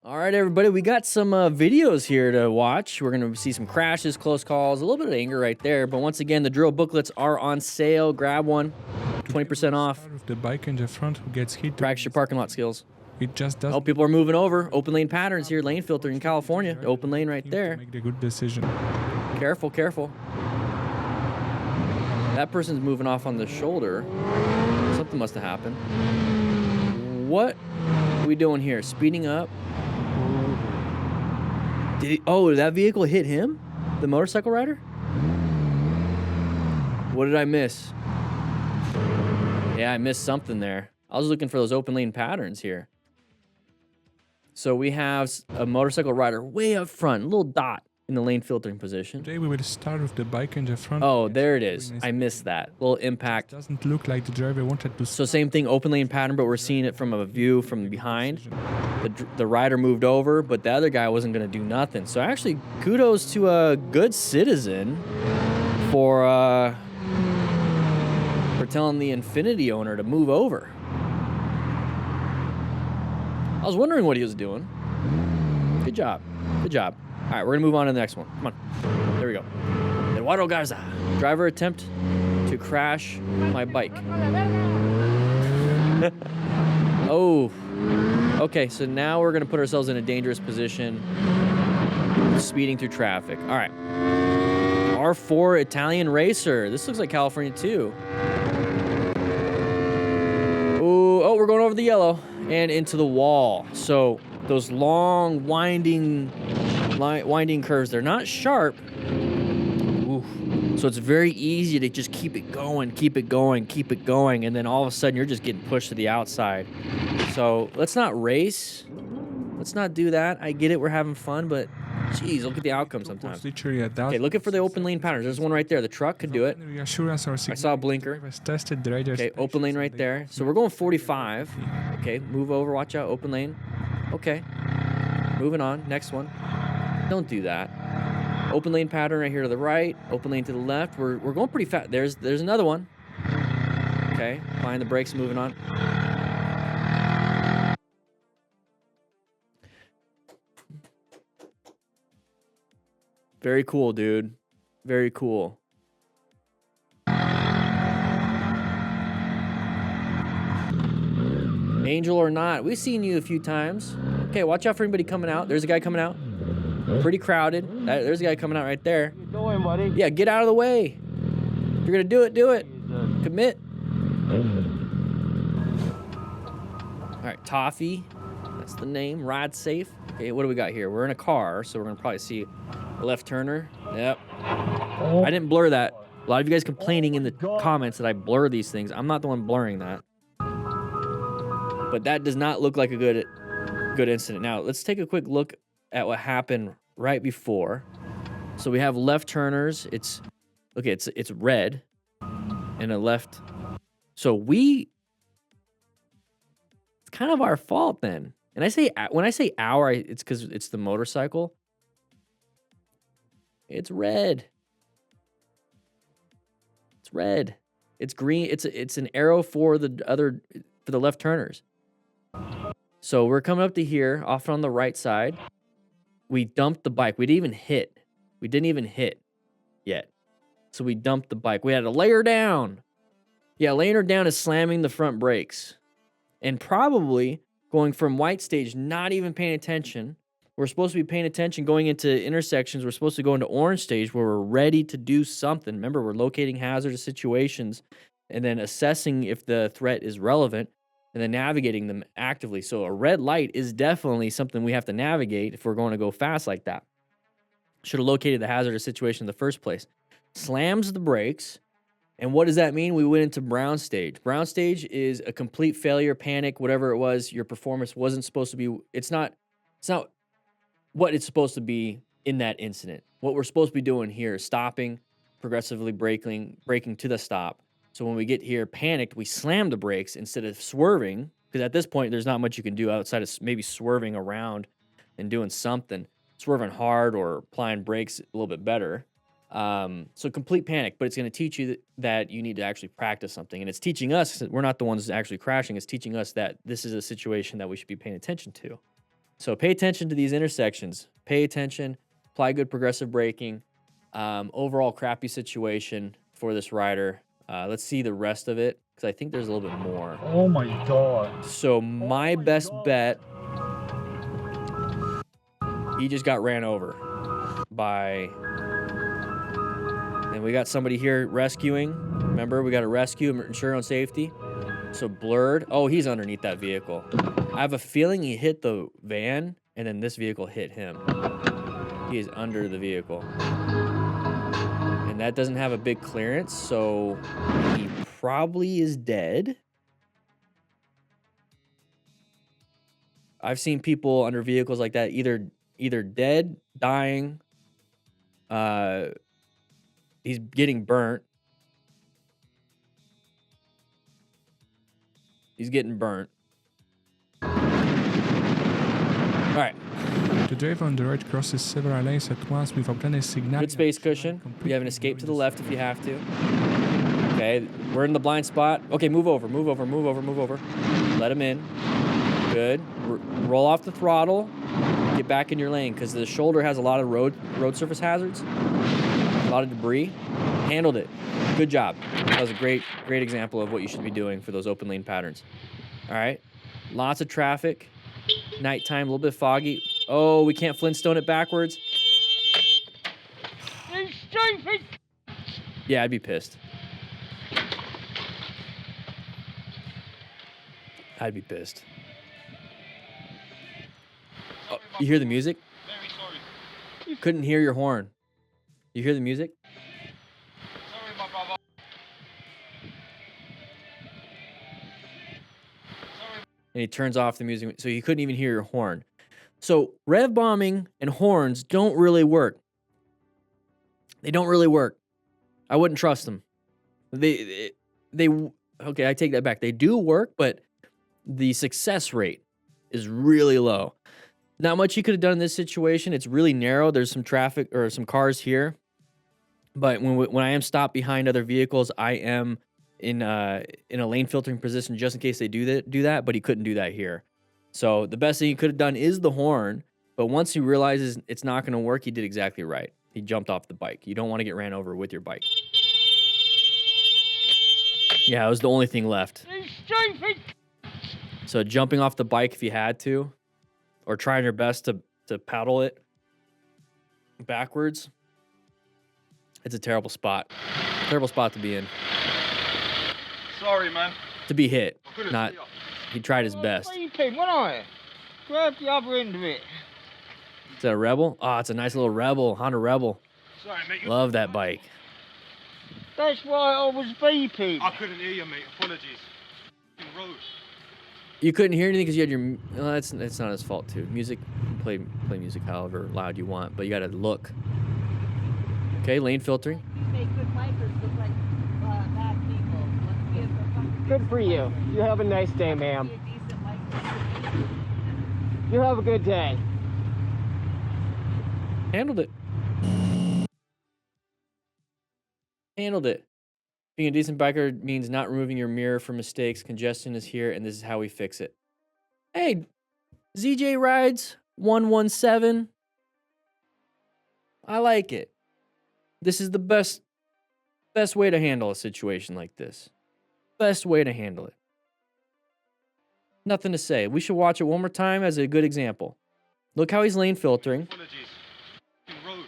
All right, everybody, we got some videos here to watch. We're going to see some crashes, close calls, a little bit of anger right there. But once again, the drill booklets are on sale. Grab one, 20% off. With the bike in the front who gets hit. Practice your parking lot skills. It just doesn't. Oh, people are moving over. Open lane patterns here. Lane filter in California. Open lane right there. Make the good decision. Careful, careful. That person's moving off on the shoulder. Something must have happened. What are we doing here? Speeding up. Did that vehicle hit him? The motorcycle rider? What did I miss? Yeah, I missed something there. I was looking for those open lane patterns here. So we have a motorcycle rider way up front, little dot in the lane filtering position. Today we will start with the bike in the front. Oh, there it is. I missed that. Little impact. It doesn't look like the driver wanted to. So same thing, open lane pattern, but we're seeing it from a view from behind. The rider moved over, but the other guy wasn't going to do nothing. So actually, kudos to a good citizen for telling the Infinity owner to move over. I was wondering what he was doing. Good job. Good job. All right, we're going to move on to the next one. Come on. There we go. Eduardo Garza. Driver attempt to crash my bike. Oh. Okay, so now we're going to put ourselves in a dangerous position. Speeding through traffic. All right. R4 Italian Racer. This looks like California too. Ooh, oh, we're going over the yellow and into the wall. So those long winding curves, they're not sharp. Ooh. So it's very easy to just keep it going, and then all of a sudden you're just getting pushed to the outside. So let's not race. Let's not do that. I get it, we're having fun, but geez, look at the outcome sometimes. Okay, looking for the open lane patterns. There's one right there. The truck could do it. I saw a blinker. Okay, open lane right there. So we're going 45. Okay, move over, watch out, open lane. Okay, moving on, next one. Don't do that. Open lane pattern right here to the right, open lane to the left. We're going pretty fast. There's another one. Okay, applying the brakes, moving on. Very cool, dude. Very cool. Angel or not, we've seen you a few times. Okay, watch out for anybody coming out. There's a guy coming out. Pretty crowded. There's a guy coming out right there. What are you doing, buddy? Yeah, get out of the way. If you're gonna do it, do it. Commit. All right, Toffee. That's the name. Ride safe. Okay, what do we got here? We're in a car, so we're gonna probably see a left turner. Yep. I didn't blur that. A lot of you guys complaining in the comments that I blur these things. I'm not the one blurring that. But that does not look like a good incident. Now, let's take a quick look at what happened right before. So we have left turners. It's red and a left. So it's kind of our fault then. And when I say our, it's because it's the motorcycle. It's red. It's red. It's green. It's an arrow for the left turners. So we're coming up to here, off on the right side. We dumped the bike. We didn't even hit yet. So we dumped the bike. We had to lay her down. Yeah, laying her down is slamming the front brakes. And probably going from white stage, not even paying attention. We're supposed to be paying attention going into intersections. We're supposed to go into orange stage where we're ready to do something. Remember, we're locating hazardous situations and then assessing if the threat is relevant and then navigating them actively. So a red light is definitely something we have to navigate if we're going to go fast like that. Should have located the hazardous situation in the first place. Slams the brakes. And what does that mean? We went into brown stage. Brown stage is a complete failure, panic, whatever it was. Your performance wasn't supposed to be, it's not what it's supposed to be in that incident. What we're supposed to be doing here is stopping, progressively braking to the stop. So when we get here panicked, we slam the brakes instead of swerving, because at this point, there's not much you can do outside of maybe swerving around and doing something, swerving hard or applying brakes a little bit better. So complete panic, but it's going to teach you that you need to actually practice something. And it's teaching us, we're not the ones actually crashing, it's teaching us that this is a situation that we should be paying attention to. So pay attention to these intersections. Pay attention. Apply good progressive braking. Overall crappy situation for this rider. Let's see the rest of it because I think there's a little bit more. Oh my god. So my best bet, he just got ran over by, and we got somebody here rescuing. Remember, we got to rescue, ensure on safety. So blurred. Oh, he's underneath that vehicle. I have a feeling he hit the van and then this vehicle hit him. He is under the vehicle. And that doesn't have a big clearance, so he probably is dead. I've seen people under vehicles like that either dead, dying, he's getting burnt. He's getting burnt. All right. The driver on the right crosses several lanes at once without any signal. Good space cushion. You have an escape to the left if you have to. Okay, we're in the blind spot. Okay, move over. Let him in. Good. Roll off the throttle. Get back in your lane because the shoulder has a lot of road surface hazards, a lot of debris. Handled it. Good job. That was a great example of what you should be doing for those open lane patterns. All right. Lots of traffic. Nighttime, a little bit foggy. Oh, we can't Flintstone it backwards. You stupid! Yeah, I'd be pissed. I'd be pissed. Oh, you hear the music? Very sorry. You couldn't hear your horn. You hear the music? Sorry, my brother. And he turns off the music, so you couldn't even hear your horn. So rev bombing and horns don't really work. They don't really work. I wouldn't trust them. They okay, I take that back. They do work, but the success rate is really low. Not much you could have done in this situation. It's really narrow. There's some traffic or some cars here. But when I am stopped behind other vehicles, I am in a lane filtering position just in case they do that, but he couldn't do that here. So the best thing he could have done is the horn, but once he realizes it's not going to work, he did exactly right. He jumped off the bike. You don't want to get ran over with your bike. Yeah, it was the only thing left. You stupid! So jumping off the bike if you had to, or trying your best to paddle it backwards, it's a terrible spot. Terrible spot to be in. Sorry, man. To be hit, Couldn't not... see ya. He tried his best. Sleeping, wasn't I? Grab the other end of it. Is that a Rebel? Oh, it's a nice little Rebel, Honda Rebel. Sorry, mate. Love that bike. That's why I was beeping. I couldn't hear you, mate. Apologies. Road. You couldn't hear anything because you had your... Well, that's not his fault, too. Music, play music however loud you want, but you got to look. Okay, lane filtering. You make good bikers look like bad people. Let's give a fucking Good for you. You have a nice day, ma'am. be a decent biker. You have a good day. Handled it. Handled it. Being a decent biker means not removing your mirror for mistakes. Congestion is here, and this is how we fix it. Hey, ZJ Rides 117. I like it. This is the best way to handle a situation like this. Best way to handle it. Nothing to say. We should watch it one more time as a good example. Look how he's lane filtering. Apologies. Road.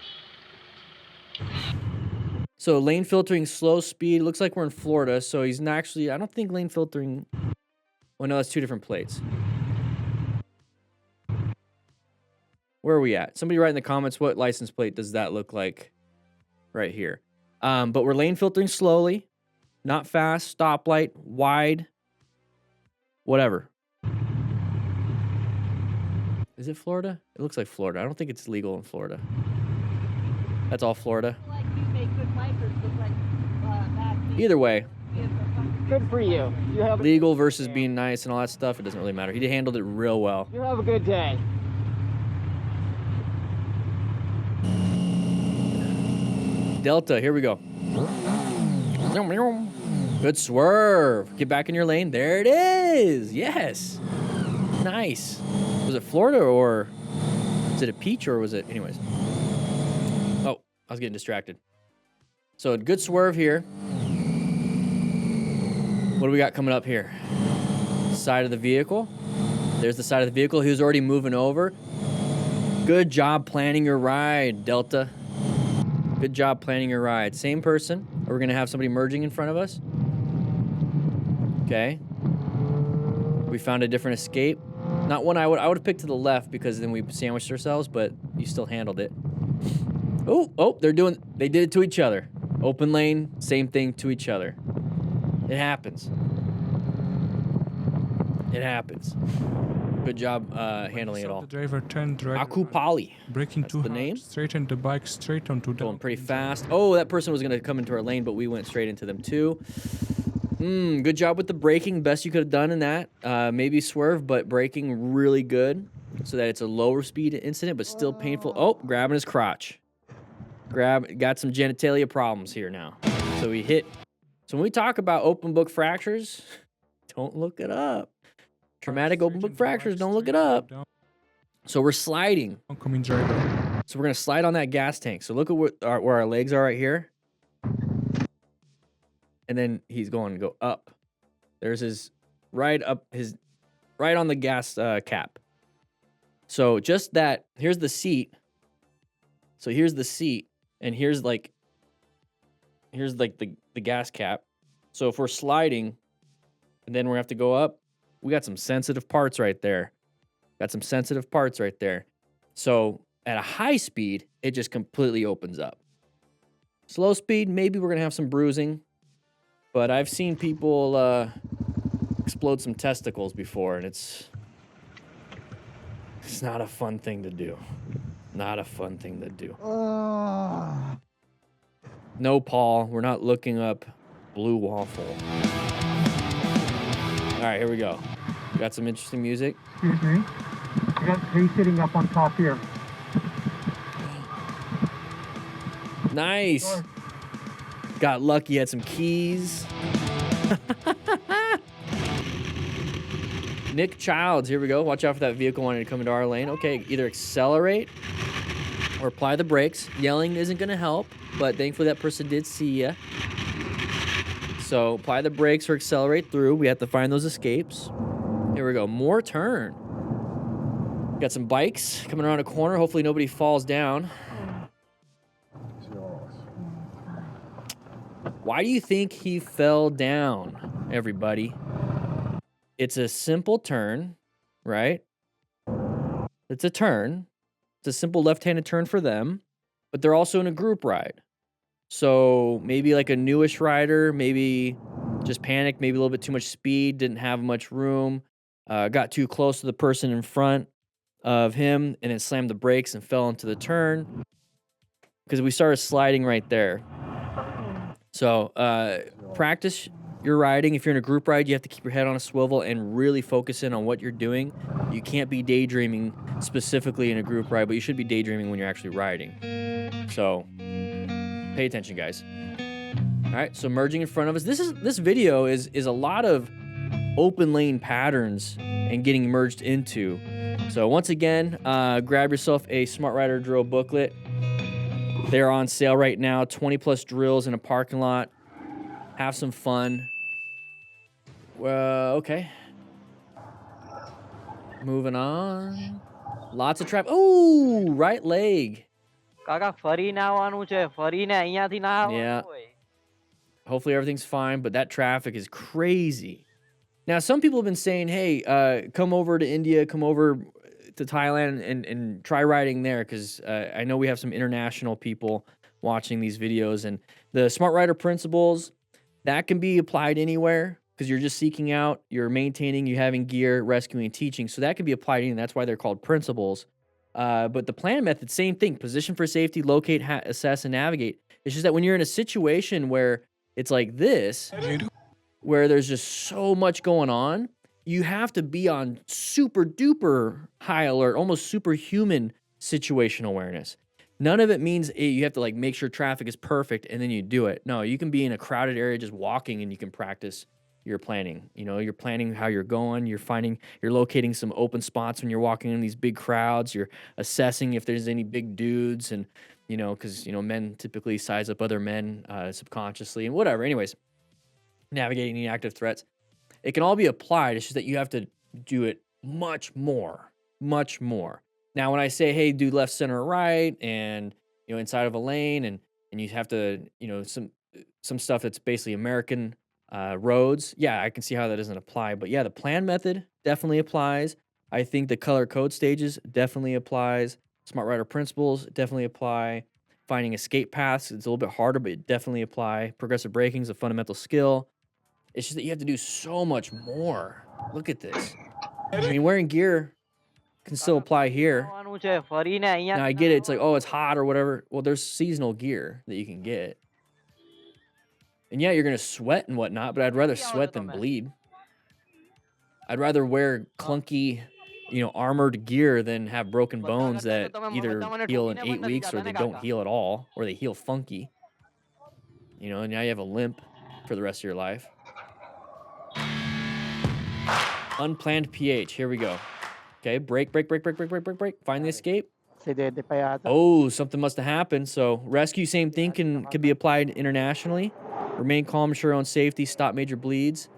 So lane filtering, slow speed. Looks like we're in Florida, so he's not actually... I don't think lane filtering... Well, no, that's two different plates. Where are we at? Somebody write in the comments what license plate does that look like right here. But we're lane filtering slowly, not fast, stoplight, wide, whatever. Is it Florida? It looks like Florida. I don't think it's legal in Florida. That's all Florida. Like you make good bikers look like bad people. Either way, Give a fucking Good for you. You have a legal versus being nice and all that stuff, it doesn't really matter. He handled it real well. You have a good day. Delta, here we go. Good swerve. Get back in your lane. There it is. Yes. Nice. Was it Florida or was it a peach or was it? Anyways. Oh, I was getting distracted. So a good swerve here. What do we got coming up here? Side of the vehicle. There's the side of the vehicle. He was already moving over. Good job planning your ride, Delta. Good job planning your ride. Same person. We're going to have somebody merging in front of us. Okay. We found a different escape. Not one I would have picked to the left because then we sandwiched ourselves, but you still handled it. Oh, they did it to each other. Open lane, same thing to each other. It happens. It happens. Good job handling it all. The driver turned right. Akupali. Braking That's too the hard. name. Straightened the bike straight onto the. Going pretty fast. Oh, that person was going to come into our lane, but we went straight into them too. Good job with the braking. Best you could have done in that. Maybe swerve, but braking really good so that it's a lower speed incident, but still painful. Oh, grabbing his crotch. Got some genitalia problems here now. So we hit. So when we talk about open book fractures, don't look it up. Traumatic open book fractures, don't look it up. So we're sliding. Oncoming driver. So we're going to slide on that gas tank. So look at where our legs are right here. And then he's going to go up. There's his right on the gas cap. So just that, here's the seat. So here's the seat, and here's like the gas cap. So if we're sliding, and then we're gonna have to go up, we got some sensitive parts right there. So at a high speed, it just completely opens up. Slow speed, maybe we're gonna have some bruising. But I've seen people explode some testicles before, and it's not a fun thing to do. Not a fun thing to do. No, Paul, we're not looking up blue waffle. All right, here we go. Got some interesting music. Excuse me. I got 3 sitting up on top here. Nice. Got lucky, had some keys. Nick Childs, here we go. Watch out for that vehicle wanting to come into our lane. Okay, either accelerate or apply the brakes. Yelling isn't going to help, but thankfully that person did see you. So apply the brakes or accelerate through. We have to find those escapes. Here we go. More turn. Got some bikes coming around a corner. Hopefully nobody falls down. Why do you think he fell down, everybody? It's a simple turn, right? It's a turn. It's a simple left-handed turn for them, but they're also in a group ride. So maybe like a newish rider, maybe just panicked, maybe a little bit too much speed, didn't have much room, got too close to the person in front of him, and then slammed the brakes and fell into the turn because we started sliding right there. So practice your riding. If you're in a group ride, you have to keep your head on a swivel and really focus in on what you're doing. You can't be daydreaming specifically in a group ride, but you should be daydreaming when you're actually riding. So pay attention, guys. All right, so merging in front of us. This video is a lot of open lane patterns and getting merged into. So once again, grab yourself a Smart Rider Drill booklet. They're on sale right now. 20 plus drills in a parking lot. Have some fun. Okay. Moving on. Lots of traffic. Oh, right leg. કાકા ફરીને આવવાનું છે ફરીને અહીંયાથી ના આવવાનું Yeah. હોય. Hopefully everything's fine, but that traffic is crazy. Now, some people have been saying, hey, come over to India, come over to Thailand and try riding there, because I know we have some international people watching these videos. And the Smart Rider principles, that can be applied anywhere, because you're just seeking out, you're maintaining, you're having gear, rescuing, and teaching. So that can be applied anywhere. That's why they're called principles. But the plan method, same thing. Position for safety, locate, assess, and navigate. It's just that when you're in a situation where it's like this, where there's just so much going on, you have to be on super duper high alert, almost superhuman situational awareness. None of it means you have to like make sure traffic is perfect and then you do it. No, you can be in a crowded area just walking and you can practice you're planning. You know, you're planning how you're going. You're locating some open spots when you're walking in these big crowds. You're assessing if there's any big dudes, and you know, because you know, men typically size up other men subconsciously and whatever. Anyways, navigating the active threats. It can all be applied. It's just that you have to do it much more. Now, when I say, hey, do left, center, right, and you know, inside of a lane, and you have to, you know, some stuff that's basically American roads. Yeah, I can see how that doesn't apply. But yeah, the plan method definitely applies. I think the color code stages definitely applies. Smart rider principles definitely apply. Finding escape paths, it's a little bit harder, but it definitely apply. Progressive braking is a fundamental skill. It's just that you have to do so much more. Look at this. I mean, wearing gear can still apply here. આવવાનું છે ફરીને અહીંયા Now, I get it. It's like, oh, it's hot or whatever. Well, there's seasonal gear that you can get. And yeah, you're going to sweat and whatnot, but I'd rather sweat than bleed. I'd rather wear clunky, you know, armored gear than have broken bones that either heal in 8 weeks or they don't heal at all, or they heal funky. You know, and now you have a limp for the rest of your life. Unplanned PH. Here we go. Okay, brake. Find the escape. Aksidente pa yata. Oh, something must have happened. So rescue, same thing, can be applied internationally. Remain calm, ensure own safety, stop major bleeds,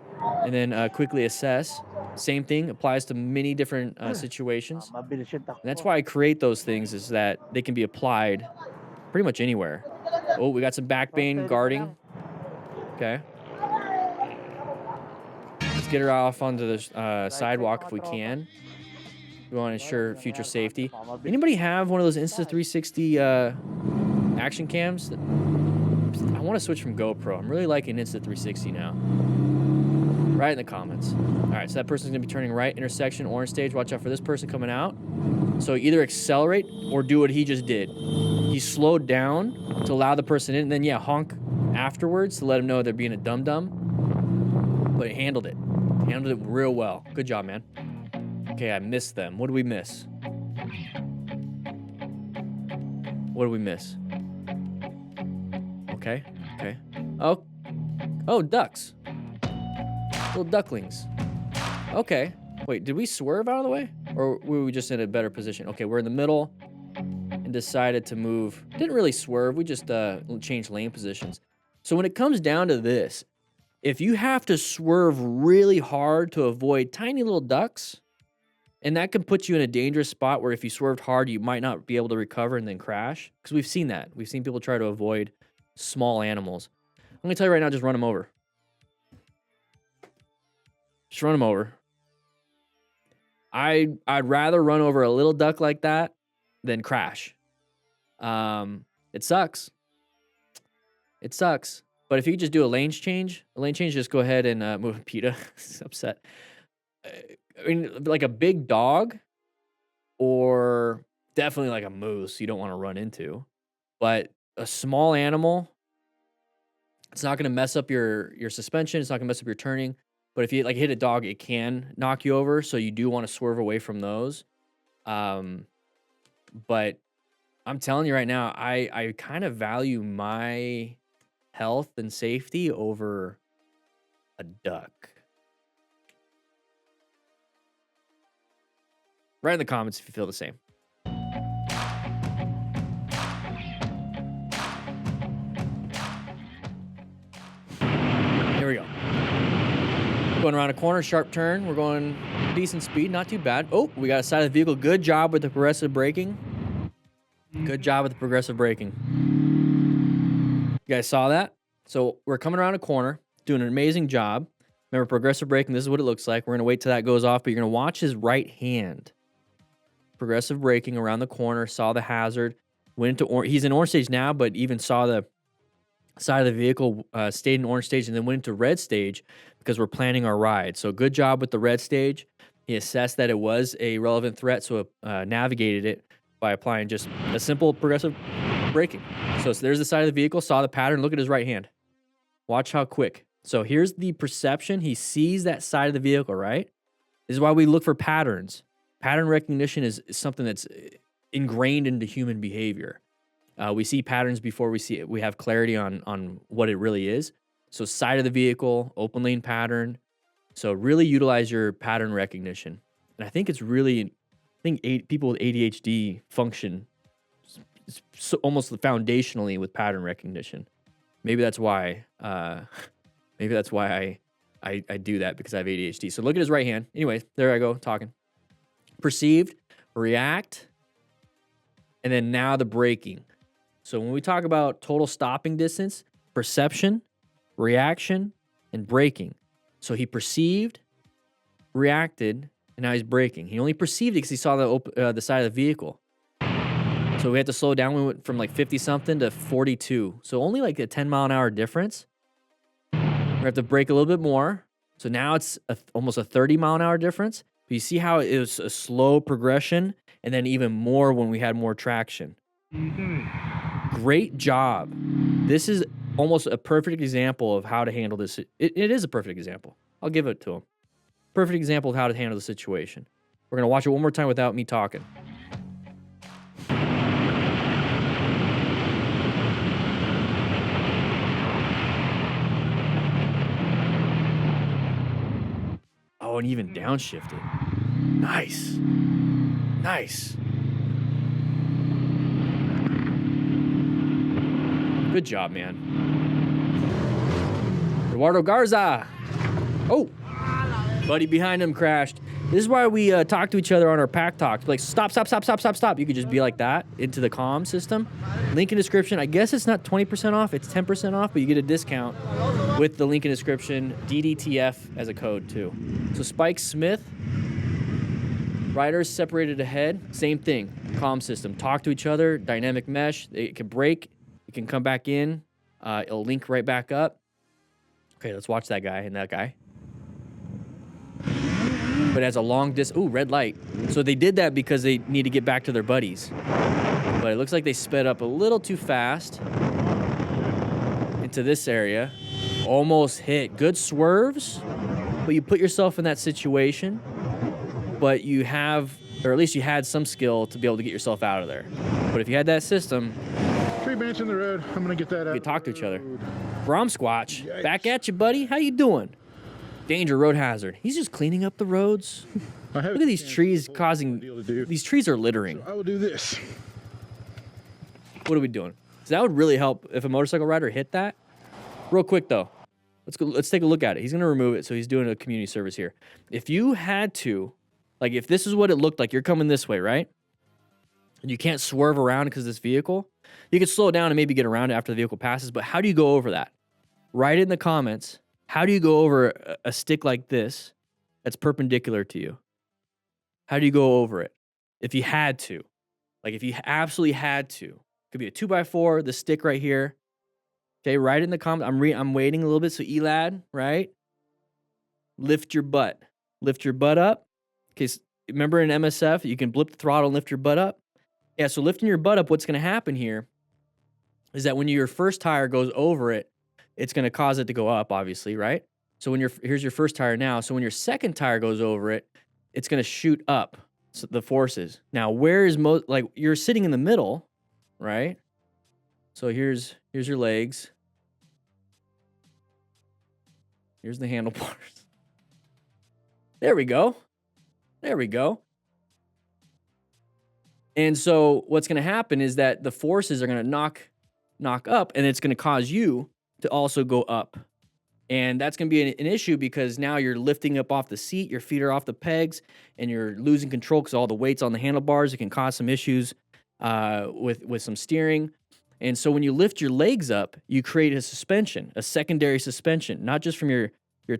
and then quickly assess. Same thing applies to many different situations. Mabilis yung And takbo. that's why I create those things, is that they can be applied pretty much anywhere. Oh, we got some back bane guarding. Okay. Let's get her off onto the sidewalk if we can. We want to ensure future safety. Anybody have one of those Insta360 action cams? I want to switch from GoPro. I'm really liking Insta360 now. Right in the comments. All right, so that person's going to be turning right, intersection, orange stage. Watch out for this person coming out. So either accelerate or do what he just did. He slowed down to allow the person in, and then, yeah, honk afterwards to let him know they're being a dum-dum. But he handled it. Handled it real well. Good job, man. Okay, I missed them. What did we miss? What did we miss? Okay. Oh, ducks. Little ducklings. Okay. Wait, did we swerve out of the way? Or were we just in a better position? Okay, we're in the middle and decided to move. Didn't really swerve. We just changed lane positions. So when it comes down to this, if you have to swerve really hard to avoid tiny little ducks, and that can put you in a dangerous spot where if you swerved hard, you might not be able to recover and then crash. Because we've seen that. We've seen people try to avoid small animals. I'm going to tell you right now, just run them over. Just run them over. I'd rather run over a little duck like that than crash. It sucks. It sucks. But if you just do a lane change, just go ahead and move. PETA is upset. I mean, like a big dog or definitely like a moose you don't want to run into. But a small animal, it's not going to mess up your suspension. It's not going to mess up your turning. But if you like hit a dog, it can knock you over. So you do want to swerve away from those. But I'm telling you right now, I kind of value my health and safety over a duck. Write in the comments if you feel the same. Here we go. Going around a corner, sharp turn. We're going decent speed, not too bad. Oh, we got a side of the vehicle. Good job with the progressive braking. Good job with the progressive braking. You guys saw that? So we're coming around a corner, doing an amazing job. Remember, progressive braking, this is what it looks like. We're going to wait till that goes off, but you're going to watch his right hand. Progressive braking around the corner, saw the hazard, went into he's in orange stage now, but even saw the side of the vehicle, stayed in orange stage, and then went into red stage because we're planning our ride. So good job with the red stage. He assessed that it was a relevant threat, so navigated it by applying just a simple progressive braking. So there's the side of the vehicle, saw the pattern. Look at his right hand. Watch how quick. So here's the perception. He sees that side of the vehicle, right? This is why we look for patterns. Pattern recognition is something that's ingrained into human behavior. We see patterns before we have clarity on what it really is. So side of the vehicle, open lane pattern. So really utilize your pattern recognition. And I think it's really, I think people with ADHD function almost foundationally with pattern recognition. Maybe that's why. Maybe that's why I do that, because I have ADHD. So look at his right hand. Anyway, there I go talking. Perceived, react, and then now the braking. So when we talk about total stopping distance, perception, reaction, and braking. So he perceived, reacted, and now he's braking. He only perceived it because he saw the side of the vehicle. So we had to slow down. We went from like 50 something to 42. So only like a 10 mile an hour difference. We have to brake a little bit more. So now it's almost a 30 mile an hour difference. But you see how it was a slow progression, and then even more when we had more traction. Great job. This is almost a perfect example of how to handle this. It is a perfect example. I'll give it to him. Perfect example of how to handle the situation. We're going to watch it one more time without me talking. Oh, and even downshifted. Nice. Nice. Good job, man. Eduardo Garza. Oh. Buddy behind him crashed. This is why we talk to each other on our pack talks. Like, stop, stop, stop, stop, stop, stop. You could just be like that into the comm system. Link in description. I guess it's not 20% off. It's 10% off, but you get a discount with the link in description. DDTF as a code, too. So Spike Smith. Riders separated ahead. Same thing. Comm system. Talk to each other. Dynamic mesh. It can break. It can come back in. It'll link right back up. Okay, let's watch that guy and that guy. But as a long distance, ooh, red light. So they did that because they need to get back to their buddies. But it looks like they sped up a little too fast into this area. Almost hit. Good swerves, but you put yourself in that situation. But you have, or at least you had some skill to be able to get yourself out of there. But if you had that system, tree branch in the road. I'm gonna get that out. We talk to each other. Brom Squatch, back at you, buddy. How you doing? Danger, road hazard. He's just cleaning up the roads. Look at these trees causing. These trees are littering. So I will do this. What are we doing? So that would really help if a motorcycle rider hit that. Real quick though, let's go. Let's take a look at it. He's gonna remove it, so he's doing a community service here. If you had to, like, if this is what it looked like, you're coming this way, right? And you can't swerve around because of this vehicle. You can slow down and maybe get around it after the vehicle passes, but how do you go over that? Write it in the comments. How do you go over a stick like this that's perpendicular to you? How do you go over it? If you had to. Like, if you absolutely had to. It could be a 2x4, the stick right here. Okay, write it in the comments. I'm waiting a little bit, so Elad, right? Lift your butt. Lift your butt up. Okay, remember in MSF, you can blip the throttle and lift your butt up? Yeah, so lifting your butt up, what's going to happen here is that when your first tire goes over it, it's going to cause it to go up, obviously, right? So here's your first tire now. So when your second tire goes over it, it's going to shoot up the forces. Now, where is like, you're sitting in the middle, right? So here's your legs. Here's the handlebars. There we go. There we go. And so what's going to happen is that the forces are going to knock up, and it's going to cause you to also go up. And that's going to be an issue because now you're lifting up off the seat, your feet are off the pegs, and you're losing control because all the weight's on the handlebars. It can cause some issues with some steering. And so when you lift your legs up, you create a suspension, a secondary suspension, not just from your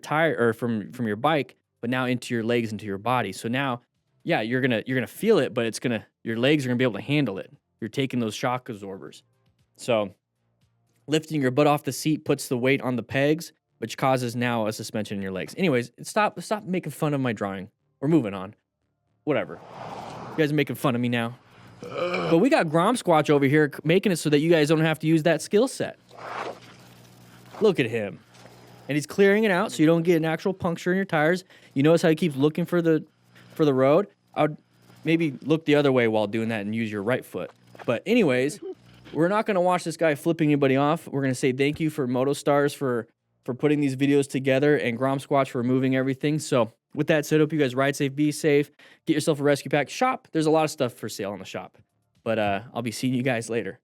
tire or from your bike, but now into your legs, into your body. So now, yeah, you're gonna feel it, but your legs are gonna be able to handle it. You're taking those shock absorbers. So lifting your butt off the seat puts the weight on the pegs, which causes now a suspension in your legs. Anyways, stop making fun of my drawing. We're moving on. Whatever. You guys are making fun of me now. But we got Grom Squatch over here making it so that you guys don't have to use that skill set. Look at him. And he's clearing it out so you don't get an actual puncture in your tires. You notice how he keeps looking for the road? I would maybe look the other way while doing that and use your right foot. But anyways, we're not going to watch this guy flipping anybody off. We're going to say thank you for MotoStars for for putting these videos together, and Grom Squatch for removing everything. So with that said, hope you guys ride safe, be safe, get yourself a rescue pack. Shop. There's a lot of stuff for sale on the shop. But I'll be seeing you guys later.